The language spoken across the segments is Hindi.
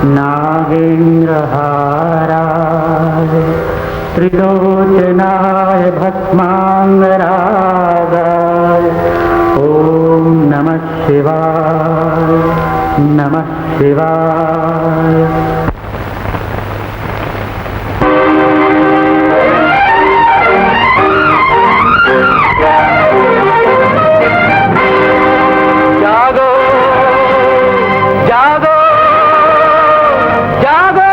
नागेन्द्रहाराय त्रिलोचनाय भस्मांगरागाय ओम नमः शिवाय नमः शिवाय। जागो जागो जागो,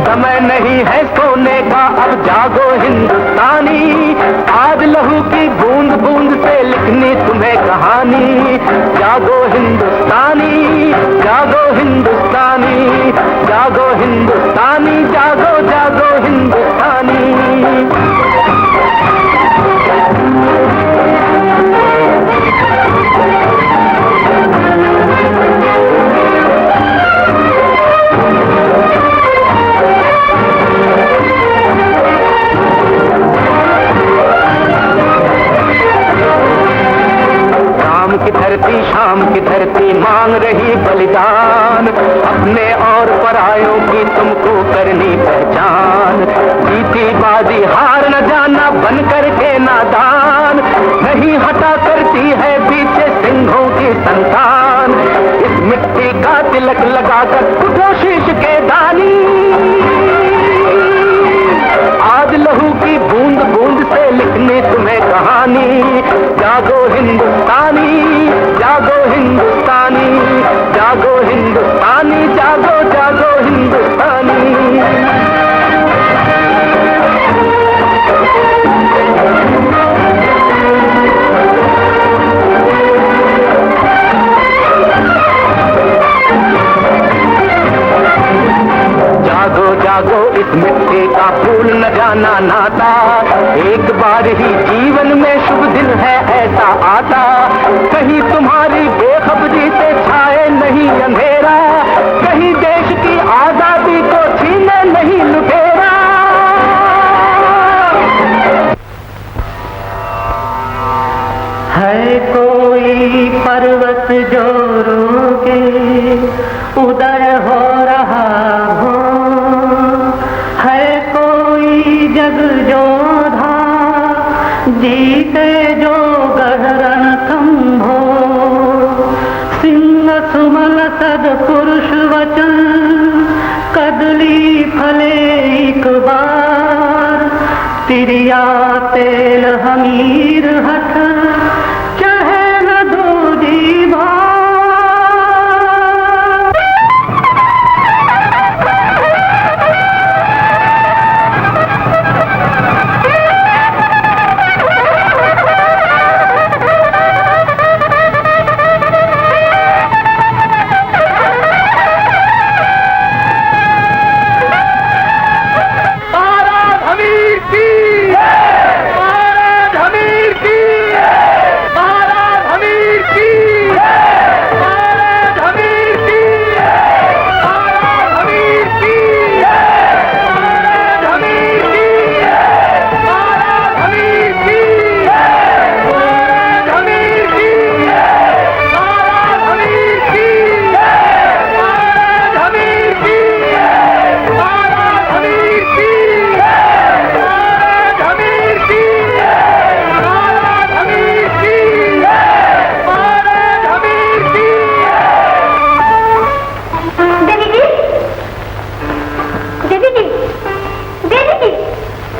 समय नहीं है सोने का अब जागो हिंदुस्तानी, आज लहू की बूंद बूंद से लिखनी तुम्हें कहानी। जागो हिंदुस्तानी जागो हिंदुस्तानी जागो हिंदुस्तानी जागो जागो हिंदुस्तानी। की धरती शाम की धरती मांग रही बलिदान, अपने और परायों की तुमको करनी पहचान। जीती बाजी हार न जाना बन करके नादान, नहीं हटा करती है पीछे सिंहों की संतान। इस मिट्टी का तिलक लगाकर उठो शीश के दानी, आज लहू की बूंद बूंद से लिखनी तुम्हें कहानी। जागो हिंदुस्तानी जागो हिंदुस्तानी जागो हिंदुस्तानी जागो जागो हिंदुस्तानी। जागो जागो इस मिट्टी का फूल न जाना नाता, एक बार ही जीवन में शुभ दिन है ऐसा आता। कहीं तुम्हारी बेखबरी से छाए नहीं अंधेरा, कहीं देश की आजादी को छीने नहीं लुटेरा। है कोई पर्वत जो रोके उदय हो रहा हो, है कोई जग जोधा जीते जो गहरन खंभो। सिंह सुमन सद पुरुष वचन कदली फले एक बार। तिरिया तेल हमीर हठ चाहे न दो जीवा।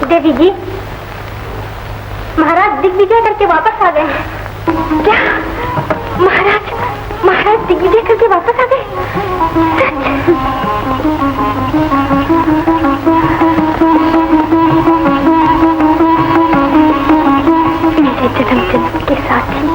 देवी जी, महाराज दिग्विजय करके वापस आ गए हैं। क्या महाराज दिग्विजय करके वापस आ गए? मेरे जन्म जन्म के साथी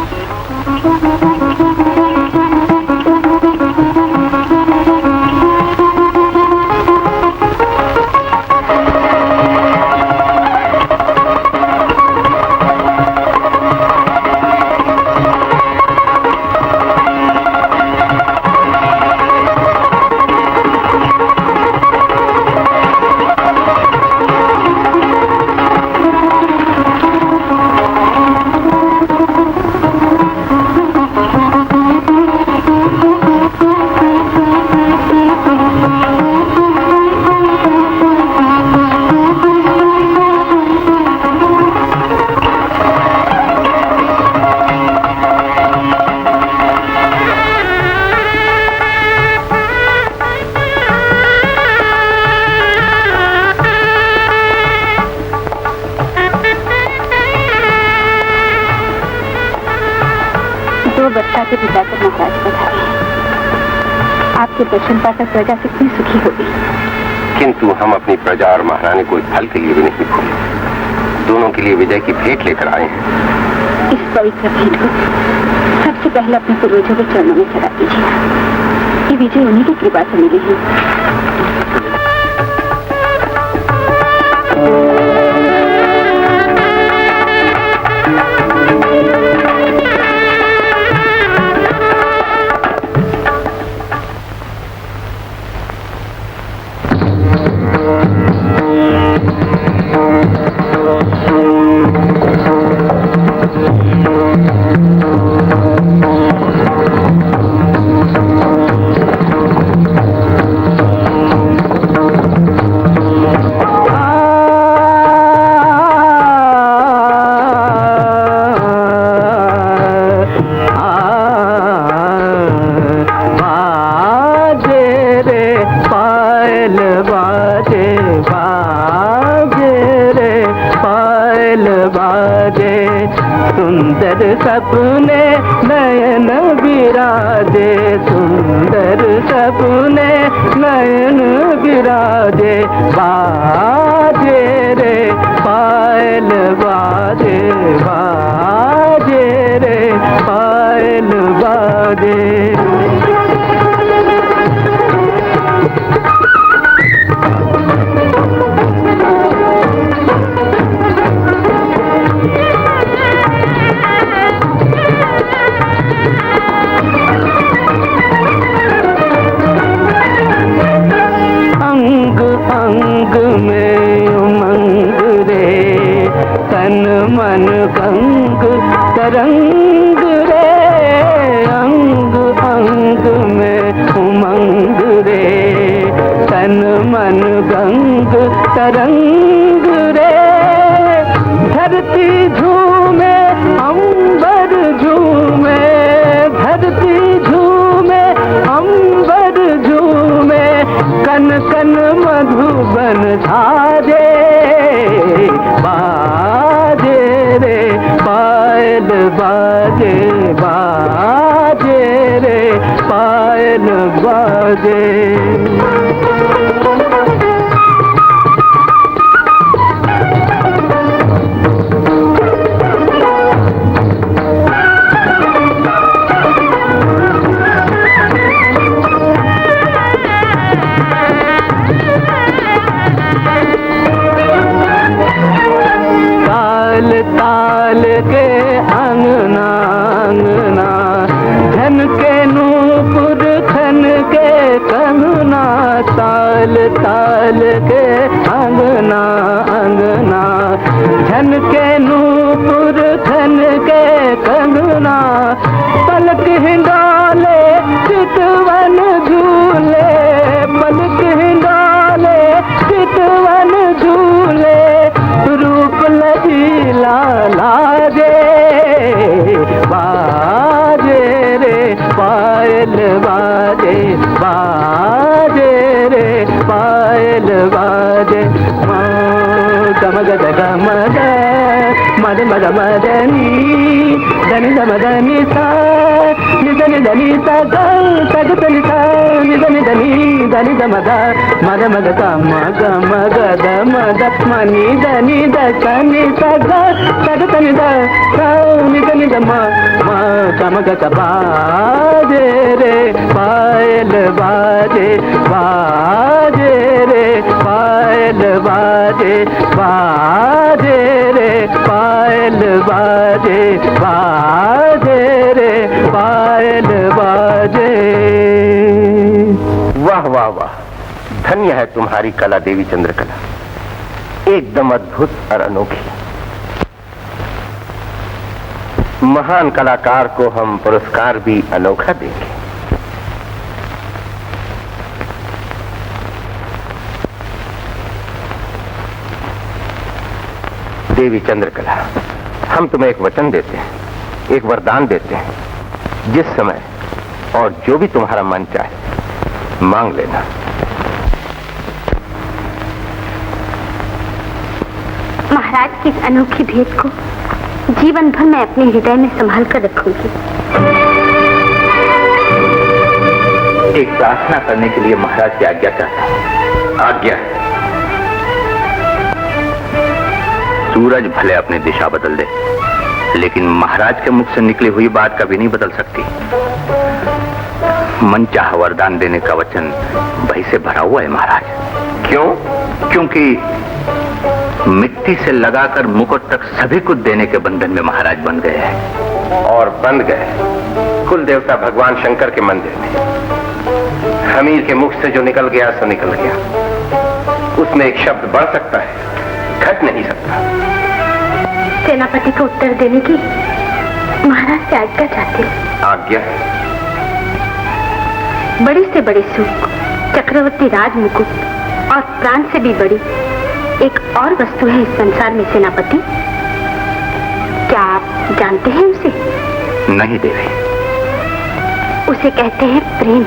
2 बरसातें बिताकर महाराज पधारे हैं। आपके दर्शन पाकर प्रजा कितनी सुखी होगी। किंतु हम अपनी प्रजा और महारानी को इस फल के लिए भी नहीं भूले। दोनों के लिए विजय की भेंट लेकर आए हैं। इस पवित्र भेंट को सबसे पहले अपने पूर्वजों के चरणों में चढ़ा दीजिए। ये विजय उन्हीं की कृपा से मिली है। सुंदर सपने नयन विराजे, सुंदर सपने नयन विराजे, बाजे रे पायल बाजे, बाजे रे पायल बाजे। मन गंग तरंग रे, अंग अंग में उमंग रे, तन मन गंग तरंग रे। धरती झूमे अंबर झूमे, धरती झूमे अंबर झूमे, कन कन मधुबन झाजे, बाजे रे पायल बाजे, बाजे रे पायल बाजे। ताल के अंगना अंगना, धन के नूपुर खन के कंगना, ताल ताल के अंगना अंगना, धन के नूपुर खन के कंगना, पलक हिंडोले चितवन झूले, पलक हिंडोले चितवन झूले, रूप लजीला लाजे, बाजे रे पायल बाजे, बाजे रे पायल बाजे। गमग गमग मद मद मदनी, धनि धमदनी सा निधनि धनि सा सग तनि सा निधनि धनि धनि धमद मद मद गम गम गद मद मनि धनि दनि सग सग तनि द निधनि धम गमग बाजे रे पायल बाजे, बाजे रे पायल बाजे, बाजे रे पायल बाजे, बाजे रे पायल बाजे। वाह वाह वाह, धन्य है तुम्हारी कला देवी चंद्रकला, एकदम अद्भुत और अनोखी। महान कलाकार को हम पुरस्कार भी अनोखा देंगे। देवी चंद्रकला, हम तुम्हें एक वचन देते हैं, एक वरदान देते हैं। जिस समय और जो भी तुम्हारा मन चाहे मांग लेना। महाराज की इस अनोखी भेंट को जीवन भर मैं अपने हृदय में संभाल कर रखूंगी। एक प्रार्थना करने के लिए महाराज की आज्ञा चाहता हूं। आज्ञा? सूरज भले अपनी दिशा बदल दे, लेकिन महाराज के मुख से निकली हुई बात कभी नहीं बदल सकती। मन चाह वरदान देने का वचन भय से भरा हुआ है महाराज। क्यों? क्योंकि मिट्टी से लगाकर मुकुट तक सभी कुछ देने के बंधन में महाराज बन गए हैं। और बंद गए कुल देवता भगवान शंकर के मंदिर में। हमीर के मुख से जो निकल गया सो निकल गया। उसमें एक शब्द बढ़ सकता है, घट नहीं सकता। सेनापति को उत्तर देने की महाराज से आज्ञा चाहते। आज्ञा? बड़ी से बड़ी सुख, चक्रवर्ती राज मुकुट और प्राण से भी बड़ी एक और वस्तु है इस संसार में सेनापति। क्या आप जानते हैं उसे? नहीं देवी। उसे कहते हैं प्रेम।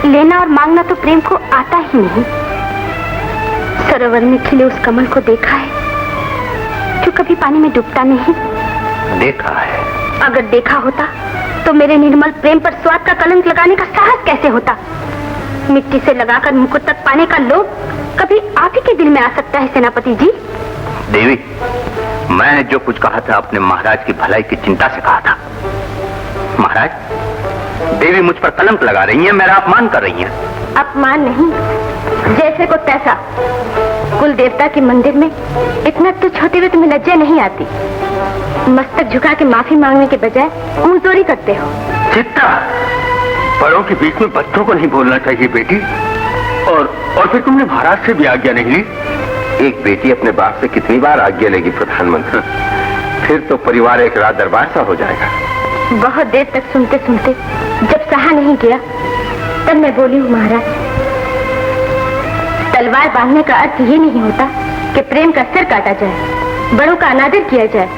लेना और मांगना तो प्रेम को आता ही नहीं। सरोवर में खिले उस कमल को देखा है जो कभी पानी में डूबता नहीं? देखा है। अगर देखा होता तो मेरे निर्मल प्रेम पर स्वाद का कलंक लगाने का साहस कैसे होता? मिट्टी से लगाकर मुकुट तक पाने का लोभ कभी आप ही के दिल में आ सकता है सेनापति जी? देवी, मैंने जो कुछ कहा था अपने महाराज की भलाई की चिंता से कहा था। महाराज, देवी मुझ पर कलंक लगा रही हैं, मेरा अपमान कर रही हैं। अपमान नहीं, जैसे को तैसा। कुल देवता के मंदिर में इतना तुच्छ होते हुए तुम्हें लज्जा नहीं आती। मस्तक झुका के माफी मांगने के बजाय मुंहजोरी करते हो। चित्ता, बड़ों के बीच में बच्चों को नहीं बोलना चाहिए बेटी। और फिर तुमने महाराज से भी आज्ञा नहीं ली? एक बेटी अपने बाप से कितनी बार आज्ञा लेगी प्रधानमंत्री? फिर तो परिवार एक रात दरबार सा हो जाएगा। बहुत देर तक सुनते सुनते जब सहा नहीं गया तब मैं बोली हूँ महाराज। तलवार बांधने का अर्थ ये नहीं होता कि प्रेम का सिर काटा जाए, बड़ों का अनादर किया जाए।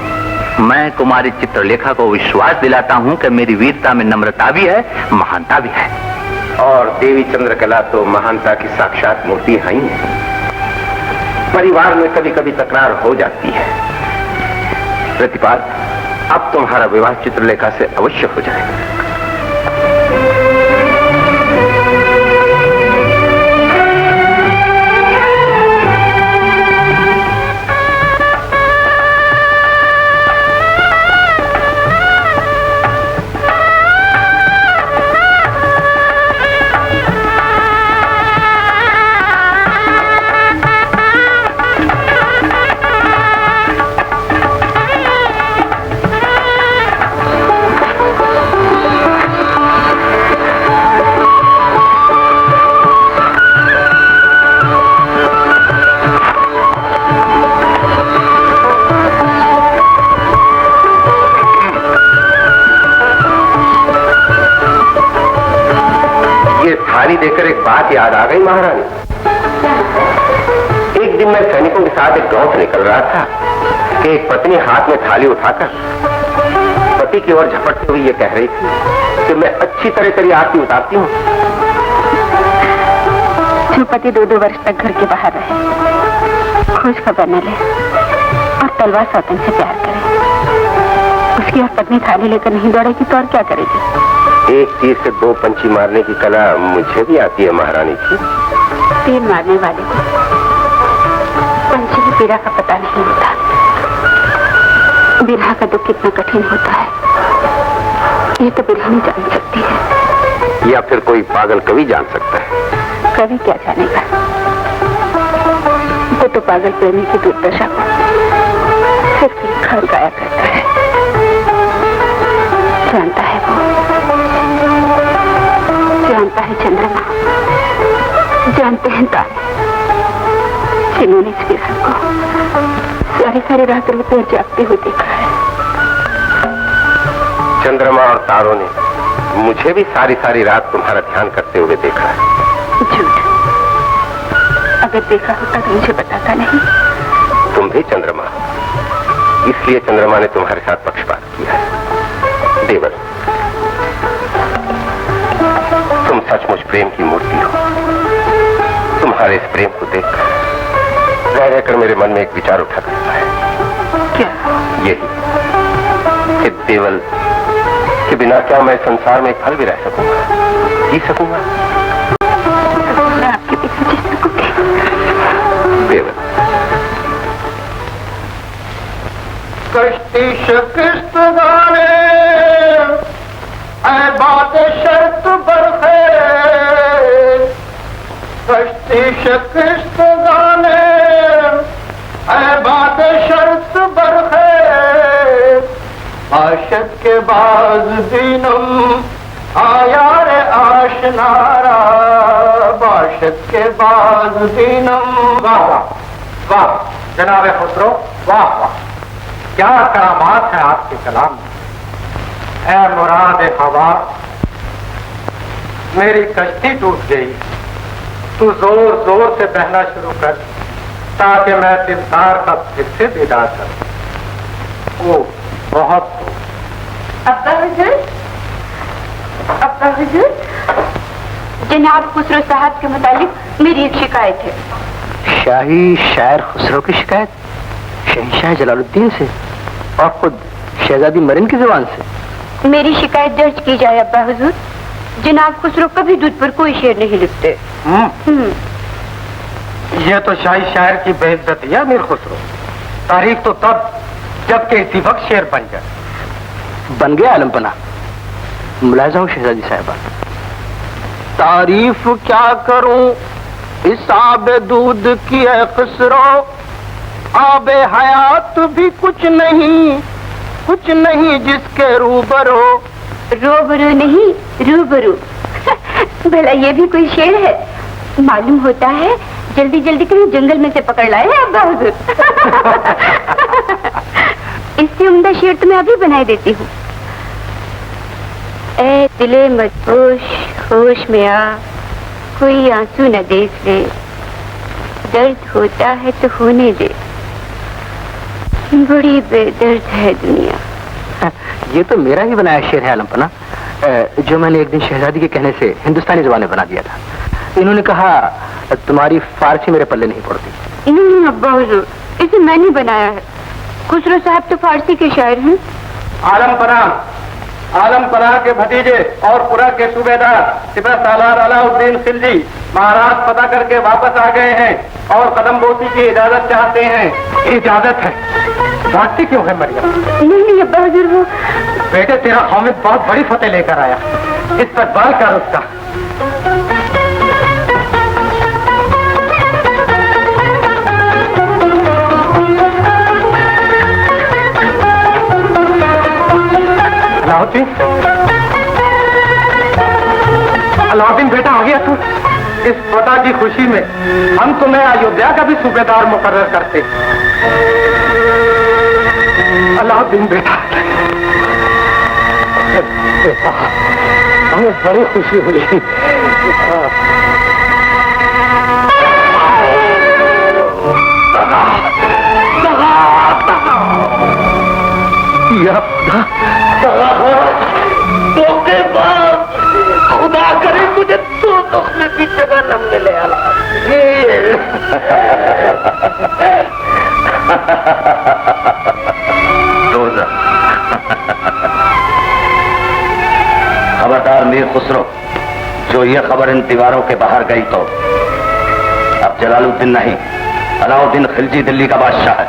मैं कुमारी चित्रलेखा को विश्वास दिलाता हूँ कि मेरी वीरता में नम्रता भी है, महानता भी है। और देवी चंद्रकला तो महानता की साक्षात मूर्ति है ही है। परिवार में कभी कभी तकरार हो जाती है। प्रतिपाल, अब तुम्हारा विवाह चित्रलेखा से अवश्य हो जाएगा। देकर एक बात याद आ गई महारानी। एक दिन मैं सैनिकों के साथ एक गांव से निकल रहा था कि एक पत्नी हाथ में थाली उठाकर पति की ओर झपटते हुए ये कह रही थी कि मैं अच्छी तरह तेरी आरती उतारती हूँ। जो पति 2-2 वर्ष तक घर के बाहर रहे, खोज खबर न ले और तलवार सौतन से प्यार करे, उसकी और पत्नी थाली लेकर नहीं दौड़ेगी तो और क्या करेगी? एक तीर से 2 पंछी मारने की कला मुझे भी आती है महारानी जी। तीर मारने वाले को पंछी की पीड़ा का पता नहीं होता। बिरहा का दुख कितना कठिन होता है ये तो बिरहिनी जान सकती है। या फिर कोई पागल कवि जान सकता है। कवि क्या जानेगा? वो तो पागल प्रेमी की दुर्दशा को सिर्फ लिखा और गाया करता है। जानता है वो, जानता है चंद्रमा, जानते हैं तारे, जिन्होंने इस विरह को सारी रात रोते और जागते हुए देखा है। चंद्रमा और तारों ने मुझे भी सारी रात तुम्हारा ध्यान करते हुए देखा है। झूठ। अगर देखा होता तो मुझे बताता नहीं। तुम भी चंद्रमा, इसलिए चंद्रमा ने तुम्हारे साथ पक्षपात किया है। देवर, तुम सचमुच प्रेम की मूर्ति हो। तुम्हारे इस प्रेम को देख रहकर मेरे मन में एक विचार उठा करता है। क्या? यही कि देवल के बिना क्या मैं संसार में एक पल भी रह सकूंगा? जी सकूंगा? मैं आपके बिना जी सकूंगी? बेवजह कश्ती शिकस्त गाने ऐ बात शर्त बरखेज, कश्ती शिकस्त गाने ऐ बात शर्त बरखेज, आशिक के बाज दीनम आया रे आशनारा, बाशिक के बाज दीनम। वाह वाह जनाब खुसरो, वाह वाह, क्या करामात है आपके कलाम में। ऐ मुराद हवा, मेरी कश्ती टूट गई, तू जोर जोर से बहना शुरू कर ताकि मैं दिलदार का फिर से दीदार करूं। ओ बहुत अब्बा हुजूर, अब्बा हुजूर, जनाब खुसरो साहब के मुतालिक मेरी एक शिकायत है। शाही शायर खुसरो की शिकायत? शहंशाह जलालुद्दीन से और खुद शहजादी मरिन की जुबान से? मेरी शिकायत दर्ज की जाए अब्बा हुजूर। जनाब खुसरो कभी दूध पर कोई शेर नहीं लिखते। ये तो शाही शायर की बेइज्जती है अमीर खुसरो। तारीख तो तब जबकि इसी वक्त शेर बन जाए। बन गया आलमपना। मुलाजा हूं शहजादी साहिबा। तारीफ क्या करूं इस आबे दूध की है खुसरो, आबे हयात भी कुछ नहीं जिसके रूबरू। रूबरू नहीं, रूबरू। भला ये भी कोई शेर है? मालूम होता है जल्दी जल्दी कहीं जंगल में से पकड़ लाए हैं अब्बा हुजूर। इससे उम्दा शेर तो मैं अभी बनाए देती हूँ। ए दिले मदहोश, होश में आ, कोई आंसू न देख ले, दर्द होता है तो होने दे, बड़ी बेदर्द है दुनिया। ये तो मेरा ही बनाया शेर है आलमपना, जो मैंने एक दिन शहजादी के कहने से हिंदुस्तानी ज़बान में बना दिया था। इन्होंने कहा तुम्हारी फारसी मेरे पल्ले नहीं पड़ती। नहीं अब्बा हुजूर, इसे मैंने बनाया है। खुसरो साहब तो फारसी के शायर हैं। आलमपना के भतीजे और पुरा के सूबेदार सिपह सालार अलाउद्दीन खिलजी महाराज पता करके वापस आ गए हैं और कदमबोसी की इजाजत चाहते हैं। इजाजत है? भागती क्यों है मरियम? नहीं अब्बा हुजूर, वो बेटे तेरा हामिद बहुत बड़ी फतेह लेकर आया, इस्तकबाल कर उसका। अलाउद्दीन बेटा आ गया तू। इस पता की खुशी में हम तुम्हें अयोध्या का भी सूबेदार मुकर्रर करते। अलाउद्दीन बेटा, हमें बड़ी खुशी हुई। या खुदा करे मुझे तो दुखने की जगह न मिले। खबरदार मीर खुसरो, जो ये खबर इन दीवारों के बाहर गई तो अब जलालुद्दीन नहीं, अलाउद्दीन खिलजी दिल्ली का बादशाह है।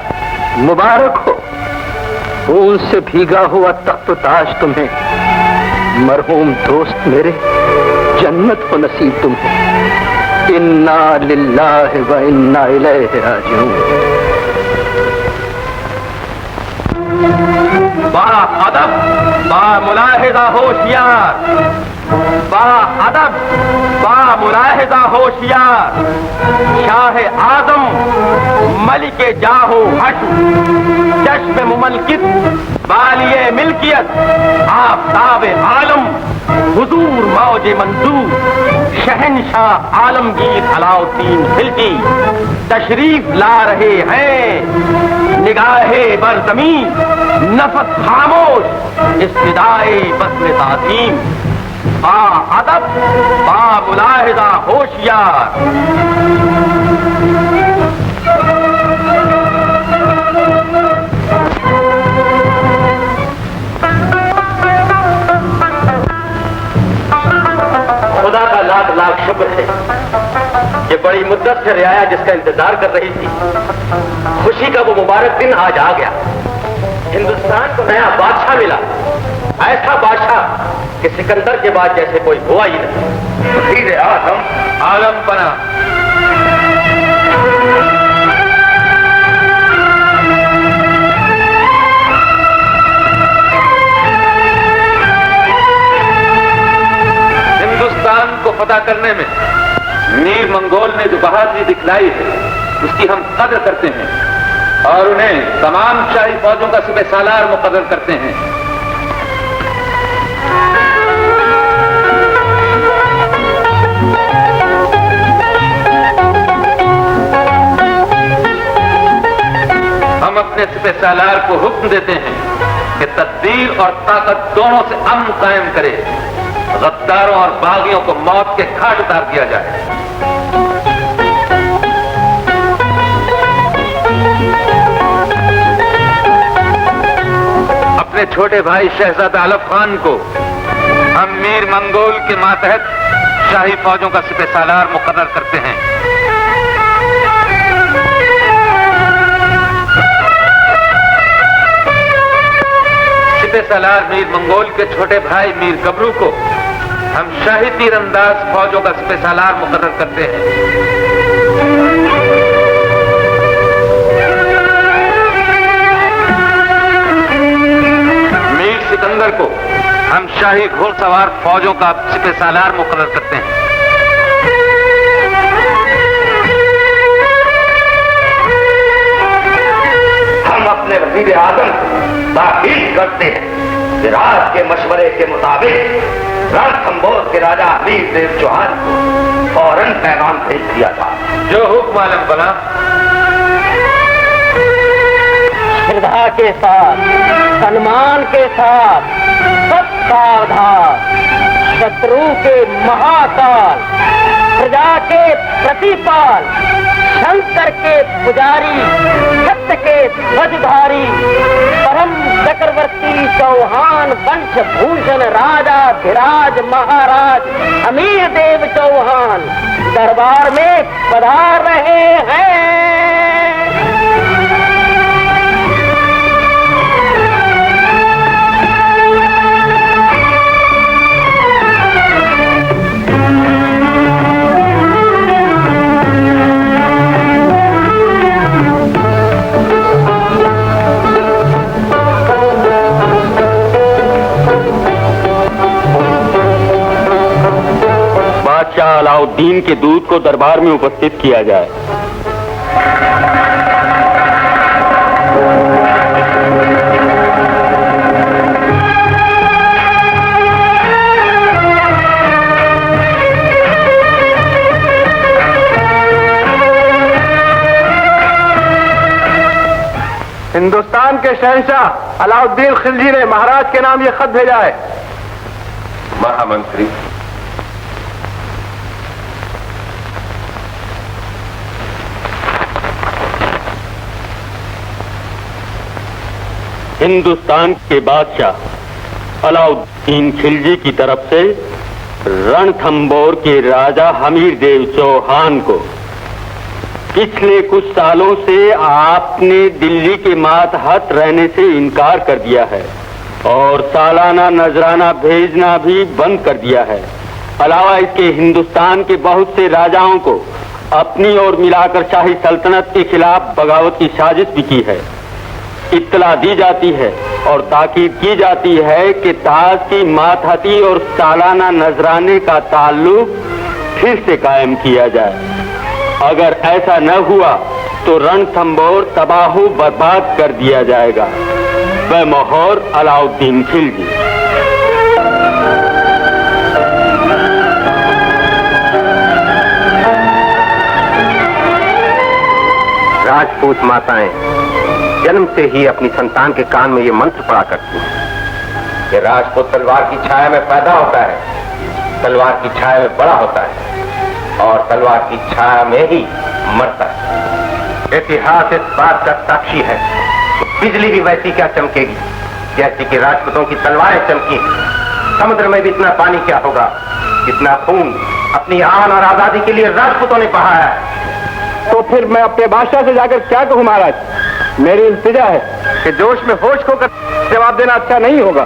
मुबारक हो, खून से भीगा हुआ तख्त ताज तुम्हें, मरहूम दोस्त मेरे, जन्नत हो नसीब तुम्हें। इन्ना लिल्लाहि व इन्ना इलैहि राजिऊन। बा अदब, बा मुलाहिजा होशियार, बा अदब, बा मुलाहिजा होशियार, शाह आजम मलिके जाहो हशु, चश्म मुमलकित बालिये मिल्कियत, आफताब आलम हुजूर मौजे मंजूर, शहनशाह आलमगीर अलाउद्दीन खिलजी तशरीफ ला रहे हैं। निगाहे बरज़मी नफस खामोश, इस्तिदाए बस्म ताज़ीम, बा अदब, बा मुलाहिजा होशियार। खुदा लाख शुक्र है कि बड़ी मुद्दत से रियाया जिसका इंतजार कर रही थी, खुशी का वो मुबारक दिन आज आ गया। हिंदुस्तान को नया बादशाह मिला, ऐसा बादशाह कि सिकंदर के बाद जैसे कोई हुआ ही नहीं। वज़ीर आज़म आलम बना। हिंदुस्तान को फतह करने में मीर मंगोल ने जो बहादुरी दिखलाई है उसकी हम कदर करते हैं और उन्हें तमाम शाही फौजों का सिपह सालार मुकर्रर करते हैं। हम अपने सिपह सालार को हुक्म देते हैं कि तदबीर और ताकत दोनों से अमन कायम करे, गद्दारों और बागियों को मौत के घाट उतार दिया जाए। अपने छोटे भाई शहजादा आलम खान को हम मीर मंगोल के मातहत शाही फौजों का सिपह सालार मुकर्रर करते हैं। सिपह सालार मीर मंगोल के छोटे भाई मीर गबरू को हम शाही तीरंदाज फौजों का सिपह सालार मुकर्रर करते हैं। मीर सिकंदर को हम शाही घोड़सवार फौजों का सिपह सालार मुकर्रर करते हैं। हम अपने वज़ीर आज़म ताकीद करते हैं कि राज के मशवरे के मुताबिक रणथंभौर के राजा वीर देव चौहान को फौरन पैगाम भेज दिया जाए। जो हुक्म आलम बना। श्रद्धा के साथ, सम्मान के साथ, सब सावधान, शत्रु के महाकाल, प्रजा के प्रतिपाल, शंकर के पुजारी, सत्य के ध्वजधारी, परम चक्रवर्ती चौहान वंश भूषण राजा धीराज महाराज अमीर देव चौहान दरबार में पधार रहे हैं। बादशाह अलाउद्दीन के दूत को दरबार में उपस्थित किया जाए। हिंदुस्तान के शहंशाह अलाउद्दीन खिलजी ने महाराज के नाम ये खत भेजा है। महामंत्री, हिंदुस्तान के बादशाह अलाउद्दीन खिलजी की तरफ से रणथंभौर के राजा हमीर देव चौहान को पिछले कुछ सालों से आपने दिल्ली के मातहत रहने से इनकार कर दिया है और सालाना नजराना भेजना भी बंद कर दिया है। अलावा इसके हिंदुस्तान के बहुत से राजाओं को अपनी ओर मिलाकर शाही सल्तनत के खिलाफ बगावत की साजिश भी की है। इत्तला दी जाती है और ताकीद की जाती है कि ताज की मातहती और सालाना नजराने का ताल्लुक फिर से कायम किया जाए। अगर ऐसा न हुआ तो रणथंभौर तबाहू बर्बाद कर दिया जाएगा। बमोहर अलाउद्दीन खिलजी। राजपूत माताएं जन्म से ही अपनी संतान के कान में ये मंत्र पढ़ा करती हैं कि राजपूत तलवार की छाया में पैदा होता है, तलवार की छाया में बड़ा होता है और तलवार की छाया में ही मरता है। इतिहास इस बात का साक्षी है कि बिजली भी वैसी क्या चमकेगी जैसी कि राजपूतों की तलवारें चमकी। समुद्र में भी इतना पानी क्या होगा जितना खून अपनी आन और आजादी के लिए राजपूतों ने कहा है। तो फिर मैं अपने बादशाह से जाकर क्या कहूं महाराज? मेरी इल्तिजा है कि जोश में होश खोकर जवाब देना अच्छा नहीं होगा।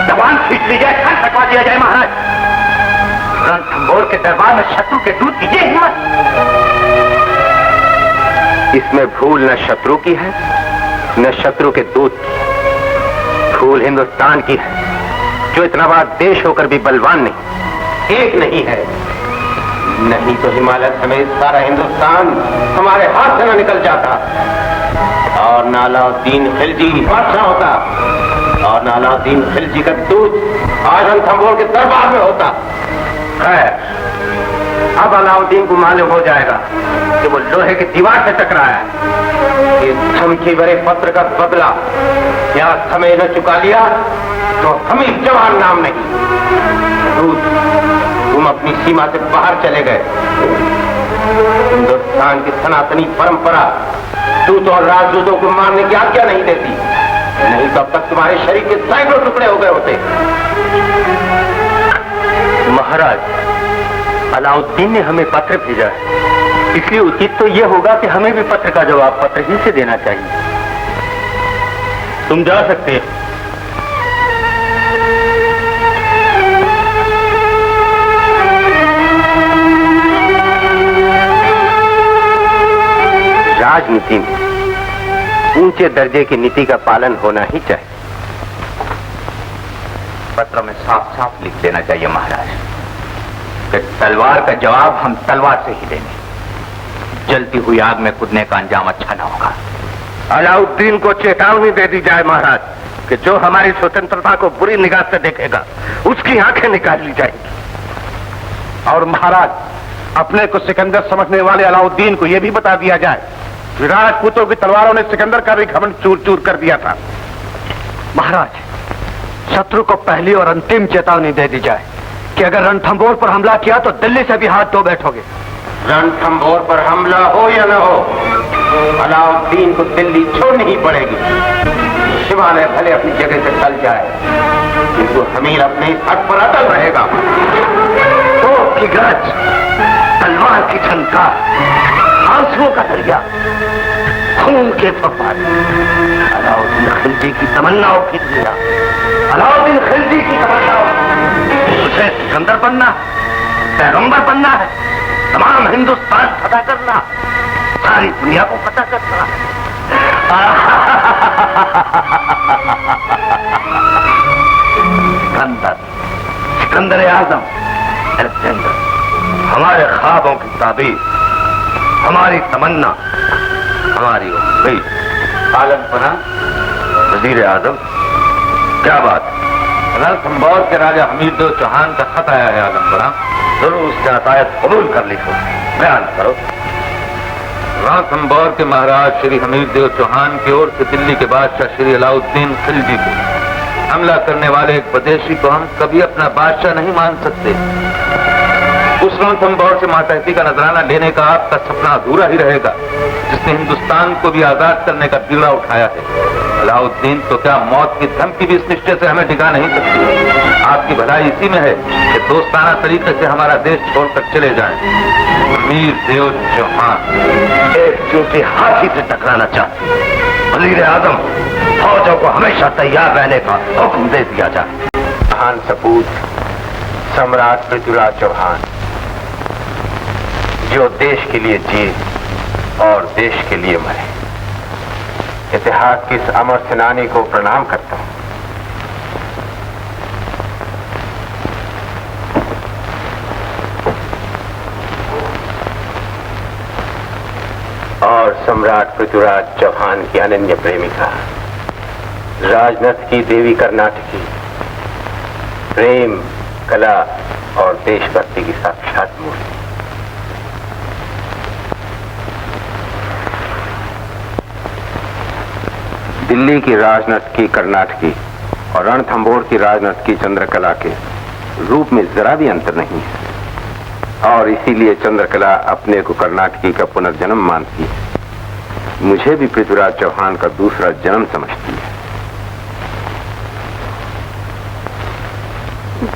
जबान खींच ली जाए, कान कटवा दिया जाए महाराज। रणथंभौर के दरबार में शत्रु के दूध की ये हिम्मत। इसमें भूल न शत्रु की है न शत्रु के दूध की। भूल हिंदुस्तान की है, जो इतना बड़ा देश होकर भी बलवान नहीं, एक नहीं है। नहीं तो हिमालय समेत सारा हिंदुस्तान हमारे हाथ से न निकल जाता और अलाउद्दीन खिलजी बादशाह होता, और अलाउद्दीन खिलजी का दूध आज रणथंभौर के दरबार में होता। खैर, अब अलाउद्दीन को मालूम हो जाएगा कि वो लोहे की दीवार से टकराया है। इस धमकी भरे पत्र का बदला या समय न चुका लिया तो हम ही जवान नाम नहीं। तुम अपनी सीमा से बाहर चले गए। हिंदुस्तान की सनातनी परंपरा दूत और राजदूतों को मारने की आज्ञा नहीं देती, नहीं तो अब तक तुम्हारे शरीर के सैकड़ों टुकड़े हो गए होते। महाराज, अलाउद्दीन ने हमें पत्र भेजा है, इसलिए उचित तो यह होगा कि हमें भी पत्र का जवाब पत्र ही से देना चाहिए। तुम जा सकते हैं। राजनीति में ऊंचे दर्जे की नीति का पालन होना ही चाहिए। पत्र में साफ साफ लिख देना चाहिए महाराज कि तलवार का जवाब हम तलवार से ही देंगे। जलती हुई आग में कूदने का अंजाम अच्छा न होगा। अलाउद्दीन को चेतावनी दे दी जाए महाराज कि जो हमारी स्वतंत्रता को बुरी निगाह से देखेगा उसकी आंखें निकाल ली जाएंगी। और महाराज, अपने को सिकंदर समझने वाले अलाउद्दीन को यह भी बता दिया जाए कि राजपूतों की तलवारों ने सिकंदर का भी घमंड चूर चूर कर दिया था। महाराज, शत्रु को पहली और अंतिम चेतावनी दे दी जाए कि अगर रणथंभौर पर हमला किया तो दिल्ली से भी हाथ धो बैठोगे। रणथंभौर पर हमला हो या न हो, अलाउद्दीन को दिल्ली छोड़नी ही पड़ेगी। हिमालय भले अपनी जगह से चल जाए, किंतु हमीर अपने हक पर अटल रहेगा। तोप की गरज, तलवार की झनकार, आंसुओं का दरिया, खून के फव्वारे, अलाउद्दीन खिलजी की तमन्नाओं की दुनिया, अलाउद्दीन खिलजी की तमन्नाओं। उसे सिकंदर बनना, पैगंबर बनना है, तमाम हिंदुस्तान फतह करना, सारी दुनिया को फतह करना। सिकंदर, सिकंदर आजम, अलेक्जेंडर, हमारे ख्वाबों की ताबीर, हमारी तमन्ना, हमारी उम्मीद। आलमपना, वजीर आजम, क्या बात? रणथंभौर के राजा हमीरदेव चौहान का खत आया है आलमपना। जरूर उससे अतायत कबूल कर लिखो, बयान करो। रणथंभौर के महाराज श्री हमीरदेव चौहान की ओर से दिल्ली के बादशाह श्री अलाउद्दीन खिलजी को हमला करने वाले एक विदेशी को हम कभी अपना बादशाह नहीं मान सकते। उस रणथंभौर से मातहती का नजराना लेने का आपका सपना अधूरा ही रहेगा, जिसने हिंदुस्तान को भी आजाद करने का बीड़ा उठाया है। अलाउद्दीन तो क्या मौत की धमकी भी इस निश्चय से हमें टिका नहीं सकती। आपकी भलाई इसी में है कि दोस्ताना तरीके से हमारा देश छोड़कर चले जाएं। हमीरदेव चौहान एक चूंकि हाथी से टकराना चाहते। वजीर आजम, फौजों को हमेशा तैयार रहने का हुक्म दे दिया जाए। महान सपूत सम्राट पृथ्वीराज चौहान, जो देश के लिए जिए और देश के लिए मरे, इतिहास की इस अमर सेनानी को प्रणाम करता हूं। और सम्राट पृथ्वीराज चौहान की अनन्य प्रेमिका, राजनथ की देवी कर्नाटकी, प्रेम, कला और देशभक्ति की साक्षात मूर्ति। दिल्ली की राजनथ की कर्नाटकी और रणथंभौर की राजनथ की चंद्रकला के रूप में जरा भी अंतर नहीं है, और इसीलिए चंद्रकला अपने को कर्नाटकी का पुनर्जन्म मानती है। मुझे भी पृथ्वीराज चौहान का दूसरा जन्म समझती है।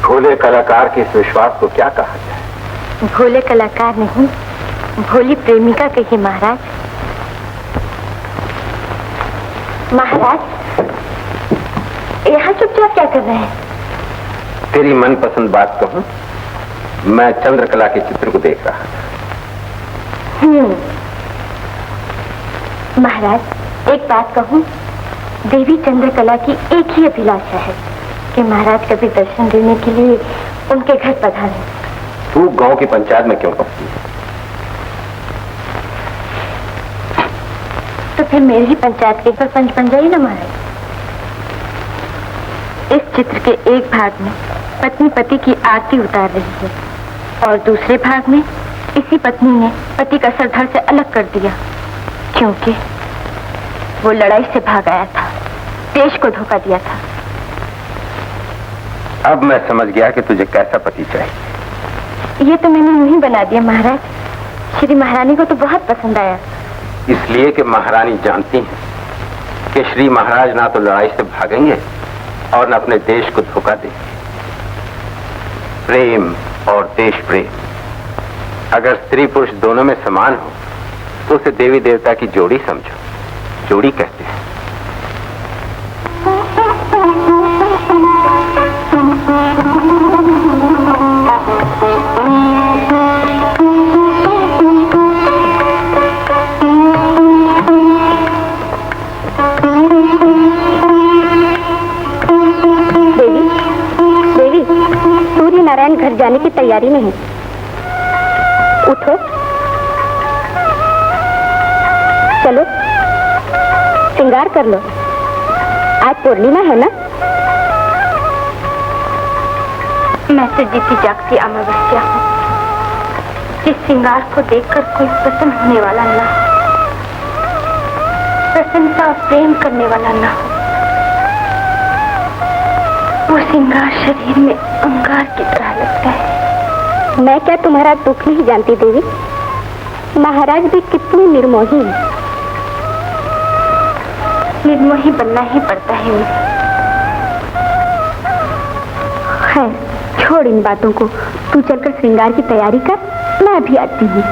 भोले कलाकार के इस विश्वास को क्या कहा जाए? भोले कलाकार नहीं, भोली प्रेमिका कही महाराज। महाराज, यहाँ चुपचाप क्या कर रहे हैं? तेरी मनपसंद बात कहूं, मैं चंद्रकला के चित्र को देख रहा था। महाराज, एक बात कहूं, देवी चंद्रकला की एक ही अभिलाषा है कि महाराज कभी दर्शन देने के लिए उनके घर पधारें। तू गांव की पंचायत में क्यों पहुंची? तो फिर मेरी ही पंचायत के सरपंच बन जाइए ना महाराज। इस चित्र के एक भाग में पत्नी पति की आरती उतार रही है और दूसरे भाग में इसी पत्नी ने पति का सर धड़ से अलग कर दिया, क्योंकि वो लड़ाई से भाग आया था, देश को धोखा दिया था। अब मैं समझ गया कि तुझे कैसा पति चाहिए। ये तो मैंने यूं ही बना दिया महाराज। श्री महारानी को तो बहुत पसंद आया। इसलिए कि महारानी जानती हैं कि श्री महाराज ना तो लड़ाई से भागेंगे और न अपने देश को धोखा देंगे। प्रेम और देश प्रेम अगर स्त्री पुरुष दोनों में समान हो तो उसे देवी देवता की जोड़ी समझो। जोड़ी कहते हैं। नारायण घर जाने की तैयारी में है। उठो, चलो श्रृंगार कर लो। आज पूर्णिमा है ना? मैं तो जीती जागती अमावस्या हूँ, जिस श्रृंगार को देखकर कोई प्रसन्न होने वाला ना हो, प्रसन्नता और प्रेम करने वाला ना हो। वो श्रृंगार शरीर में अंगार की तरह लगता है। मैं क्या तुम्हारा दुख नहीं जानती देवी? महाराज भी कितने निर्मोही हैं। निर्मोही बनना ही पड़ता है मुझे। खैर, छोड़ इन बातों को। तू चलकर श्रृंगार की तैयारी कर, मैं अभी आती हूँ।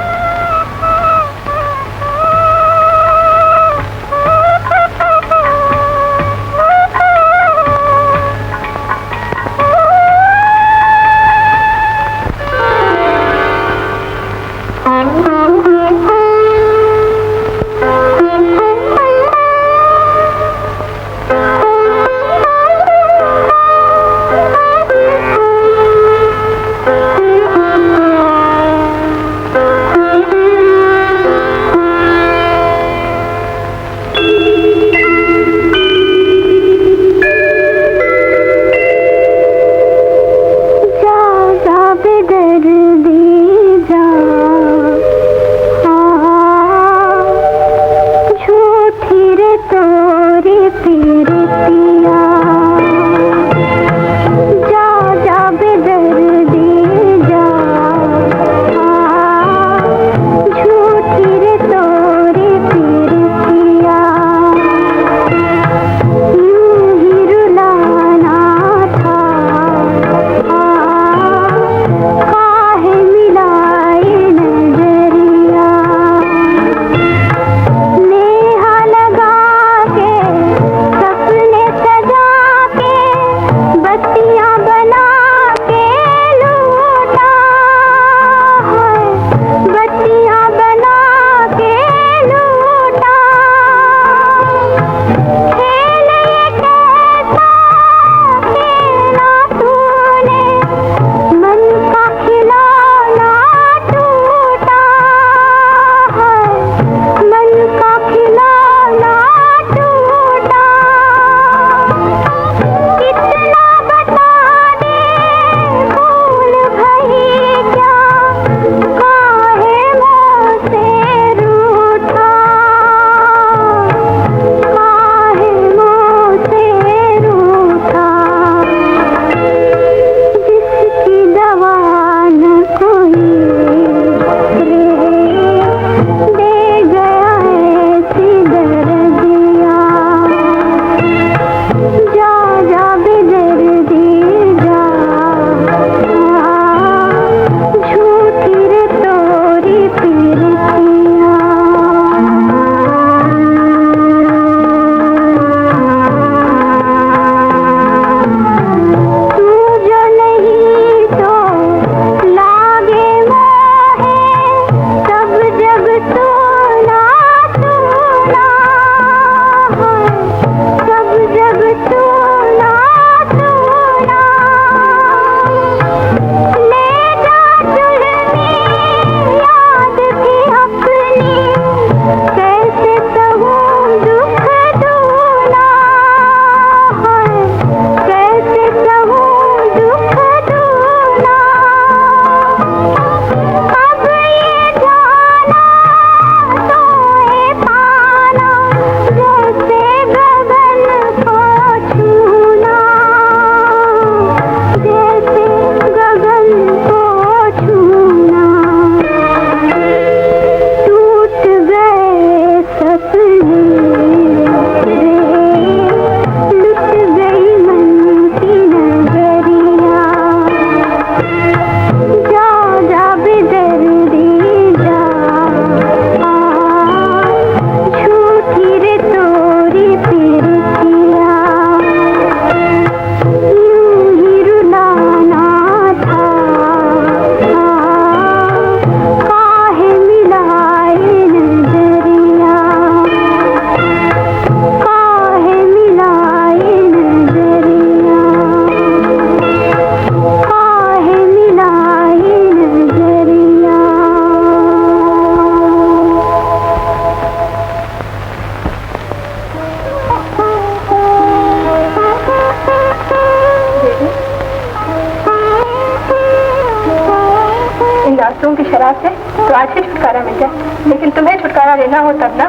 आंसुओं की शराब से तो आज ही छुटकारा मिल जाए, लेकिन तुम्हें छुटकारा लेना हो तब ना।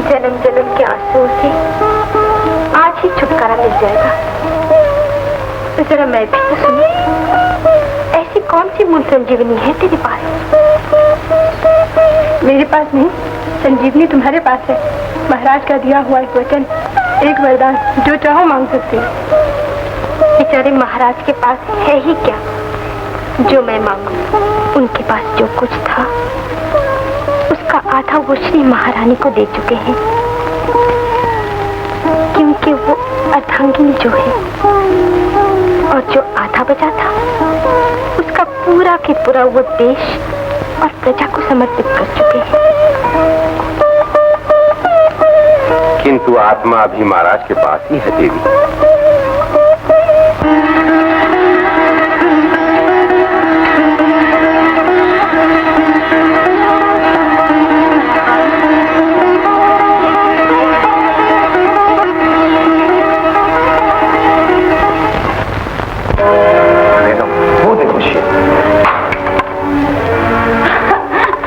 जन्म जन्म के आंसुओं से आज ही छुटकारा मिल जाएगा। तो जरा मैं भी तो सुनी, ऐसी कौन सी मूल संजीवनी है तेरे पास? मेरे पास नहीं, संजीवनी तुम्हारे पास है। महाराज का दिया हुआ एक वचन, एक वरदान, जो चाहो मांग सकते हो। बेचारे महाराज के पास है ही क्या जो मैं मांगू? उनके पास जो कुछ था उसका आधा वो श्री महारानी को दे चुके हैं, क्योंकि वो अर्धांगिनी जो है, और जो आधा बचा था उसका पूरा के पूरा वो देश और प्रजा को समर्पित कर चुके हैं। किंतु आत्मा अभी महाराज के पास ही है देवी।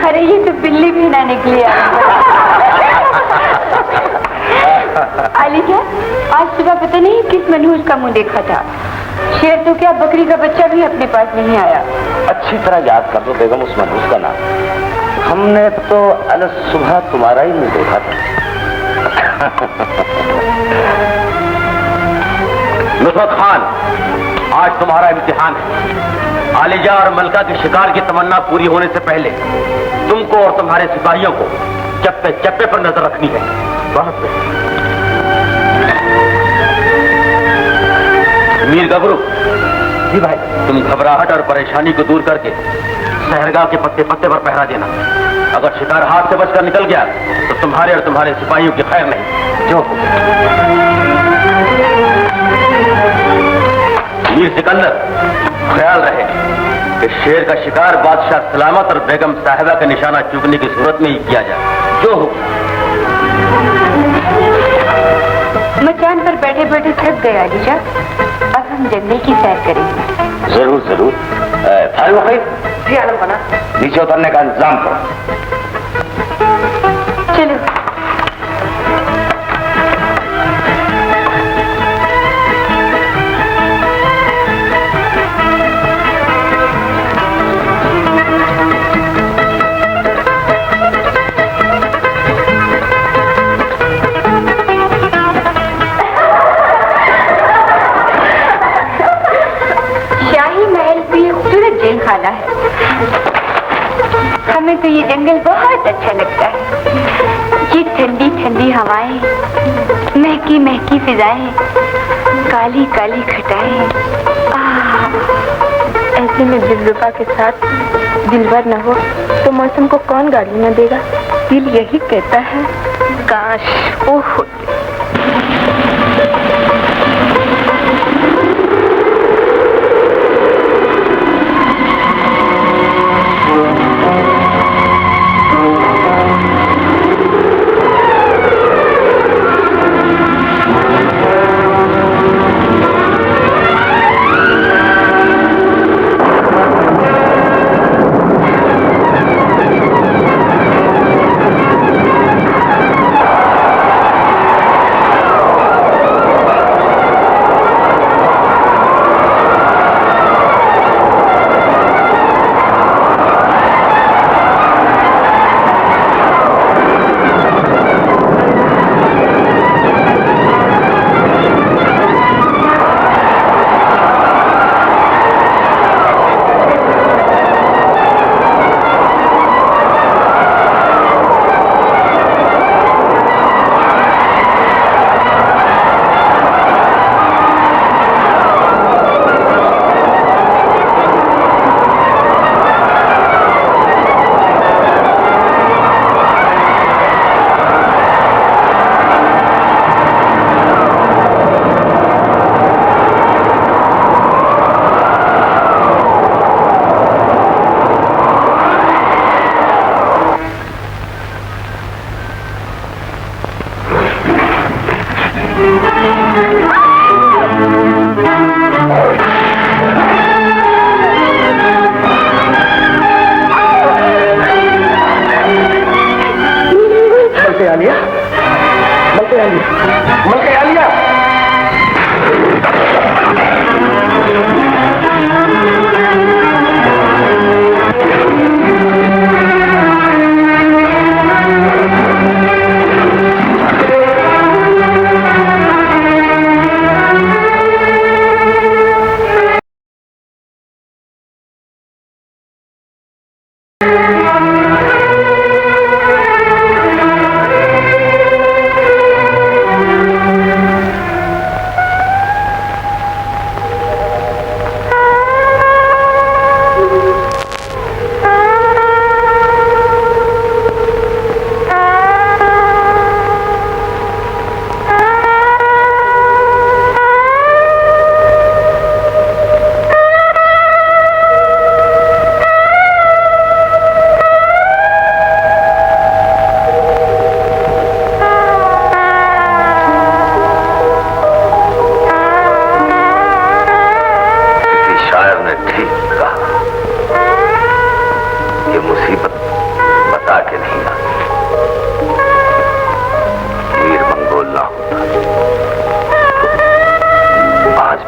अरे ये तो बिल्ली भी ना निकली। आलिजा, आज सुबह पता नहीं किस मनहूस का मुंह देखा था। शेर तो क्या, बकरी का बच्चा भी अपने पास नहीं आया। अच्छी तरह याद कर लो बेगम उस मनहूस का नाम। हमने तो अलग सुबह तुम्हारा ही मुंह देखा था। नुसरत खान, आज तुम्हारा इम्तिहान है। आलिजा और मलका के शिकार की तमन्ना पूरी होने से पहले तुमको और तुम्हारे सिपाहियों को चप्पे चप्पे पर नजर रखनी है। बहुत मीर गबरू जी भाई, तुम घबराहट और परेशानी को दूर करके सहरगाह के पत्ते पत्ते पर पहरा देना। अगर शिकार हाथ से बचकर निकल गया तो तुम्हारे और तुम्हारे सिपाहियों की खैर नहीं। जो मीर सिकंदर, ख्याल रहे कि शेर का शिकार बादशाह सलामत और बेगम साहिबा का निशाना चूकने की सूरत में ही किया जाए। जो हो। मचान पर बैठे बैठे थक गए आलिजा, अब हम जंगल की सैर करेंगे। जरूर जरूर। फारूक भाई जी, आलम बना, नीचे उतरने का इंतजाम करो। चलो। खाना है। हमें तो ये जंगल बहुत अच्छा लगता है। ये ठंडी ठंडी हवाएं, महकी महकी फिजाएं, काली काली घटाएं। ऐसे में दिलरुबा के साथ दिलवर न हो तो मौसम को कौन गाली न देगा? दिल यही कहता है, काश वो होते।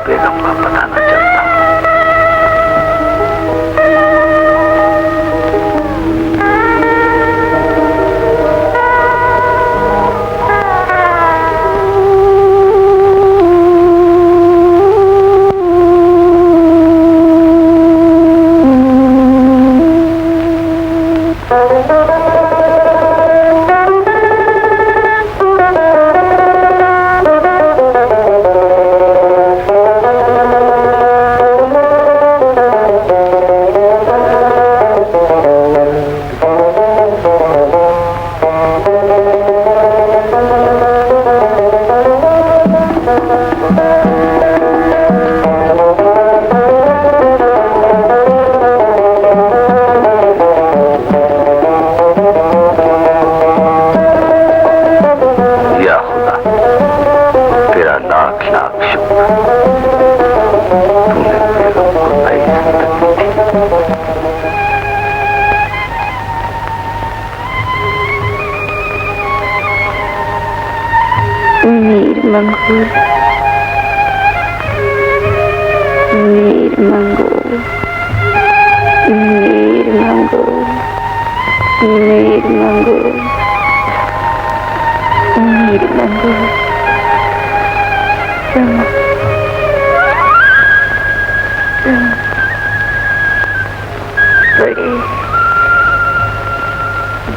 बेगम का पता न चलता।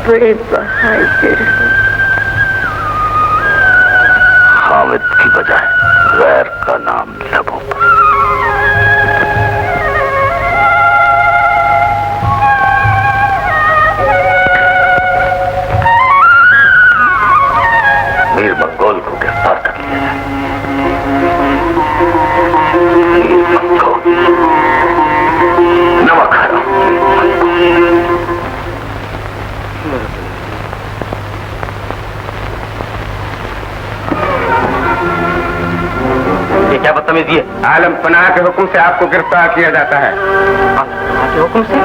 बड़े बहादुर हो। हामिद की बजाय गैर का नाम लबों पर। मीर मंगोल को गिरफ्तार कर लिया जाए। मीर मंगोल नमक हराम। ये क्या बदतमीजी है? आलम पनाह के हुक्म से आपको गिरफ्तार किया जाता है। के हुक्म से?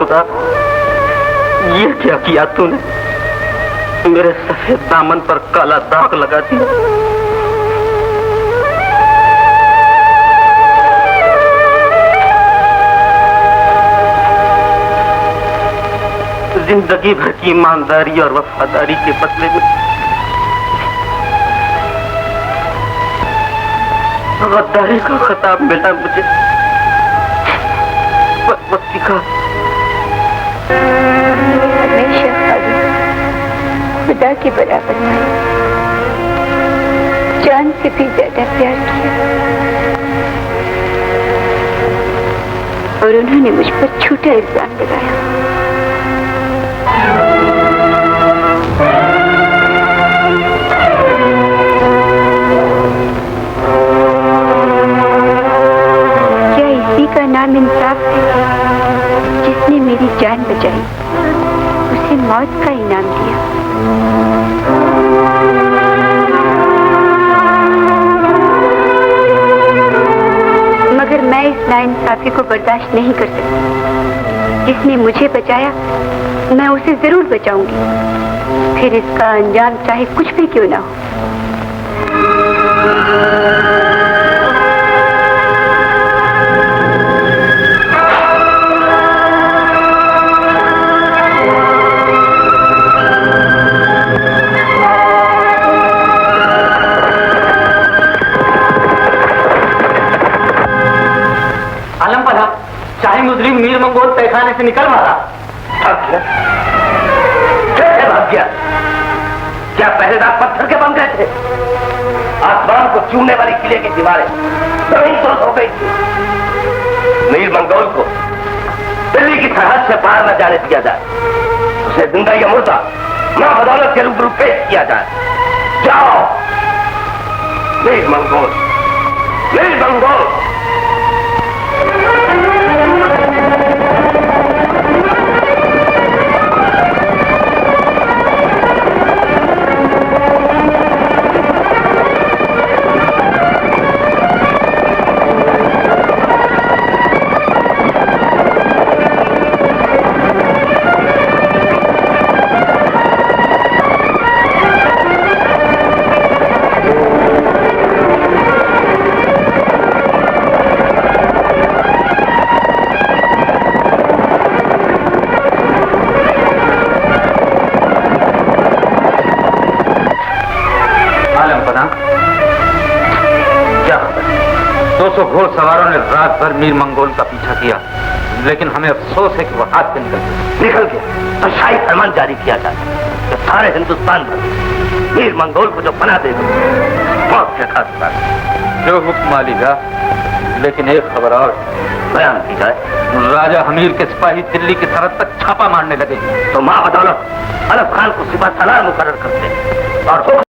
खुदा, ये क्या किया तूने? मेरे सफेद दामन पर काला दाग लगा दिया। जिंदगी भर की ईमानदारी और वफादारी के बदले में गद्दारी का खिताब मिला मुझे। वक्ती का हमेशा खुदा के बराबर जान से भी ज्यादा प्यार किया और उन्होंने मुझ पर झूठा इल्जाम लगाया। क्या इसी का नाम इंसाफ है? जिसने मेरी जान बचाई उसे मौत का इनाम दिया। मगर मैं इस नाइंसाफी को बर्दाश्त नहीं कर सकती। जिसने मुझे बचाया मैं उसे जरूर बचाऊंगी, फिर इसका अंजाम चाहे कुछ भी क्यों ना हो। आलम पना, शाही मुजरिम मीर मंगोल तहखाने से निकल मारा। कैसे भाग गया? क्या पहरेदार पत्थर के बन गए थे? आसमान को छूने वाली किले की दीवारें जमीन तो हो गई थी। मीर मंगोल को दिल्ली की सरहद से पार न जाने दिया जाए। उसे जिंदा या मुर्दा मां अदालत के रूबरू पेश किया जाए। जाओ मीर मंगोल, मीर मंगोल। घोड़सवारों ने रात भर मीर मंगोल का पीछा किया, लेकिन हमें अफसोस है कि वो हाथ से निकल गया। तो शाही फरमान जारी किया जाए कि सारे हिंदुस्तान भर मीर मंगोल को जो पना देगा मौत के खातिर। जो हुक्म मालिका, लेकिन एक खबर और बयान की जाए। राजा हमीर के सिपाही दिल्ली की सरहद तक छापा मारने लगे तो मां बदौलत अलफ खान को सिपा सलार मुकर्रर करते और